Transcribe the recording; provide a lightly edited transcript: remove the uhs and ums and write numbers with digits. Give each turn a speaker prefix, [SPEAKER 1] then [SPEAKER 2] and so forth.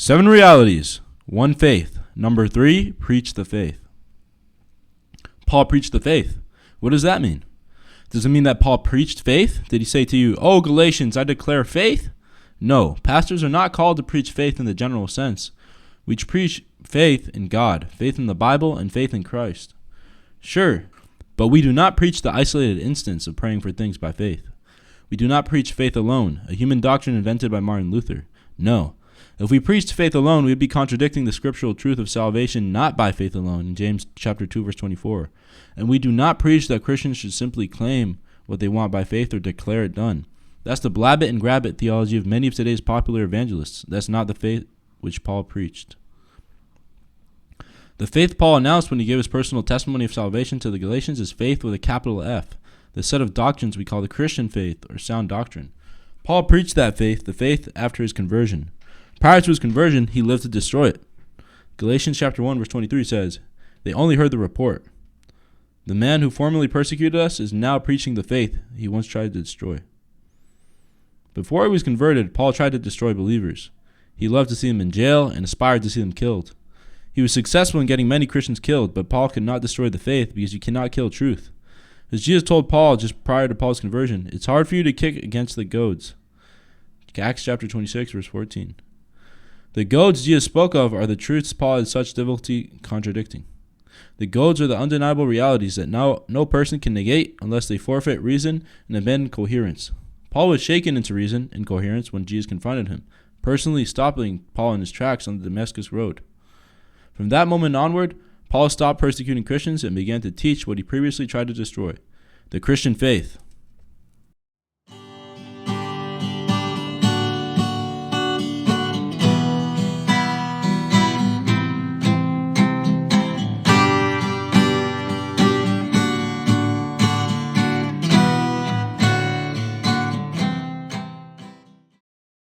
[SPEAKER 1] 7 realities, 1 faith. Number 3, preach the faith. Paul preached the faith. What does that mean? Does it mean that Paul preached faith? Did he say to you, "Oh, Galatians, I declare faith"? No, pastors are not called to preach faith in the general sense. We preach faith in God, faith in the Bible, and faith in Christ. Sure, but we do not preach the isolated instance of praying for things by faith. We do not preach faith alone, a human doctrine invented by Martin Luther. No. If we preached faith alone, we would be contradicting the scriptural truth of salvation not by faith alone in James chapter 2, verse 24. And we do not preach that Christians should simply claim what they want by faith or declare it done. That's the blab it and grab it theology of many of today's popular evangelists. That's not the faith which Paul preached. The faith Paul announced when he gave his personal testimony of salvation to the Galatians is faith with a capital F, the set of doctrines we call the Christian faith or sound doctrine. Paul preached that faith, the faith after his conversion. Prior to his conversion, he lived to destroy it. Galatians chapter 1, verse 23 says, "They only heard the report." The man who formerly persecuted us is now preaching the faith he once tried to destroy. Before he was converted, Paul tried to destroy believers. He loved to see them in jail and aspired to see them killed. He was successful in getting many Christians killed, but Paul could not destroy the faith because you cannot kill truth. As Jesus told Paul just prior to Paul's conversion, it's hard for you to kick against the goads. Acts chapter 26, verse 14. The goads Jesus spoke of are the truths Paul had such difficulty contradicting. The goads are the undeniable realities that no person can negate unless they forfeit reason and abandon coherence. Paul was shaken into reason and coherence when Jesus confronted him, personally stopping Paul in his tracks on the Damascus road. From that moment onward, Paul stopped persecuting Christians and began to teach what he previously tried to destroy, the Christian faith.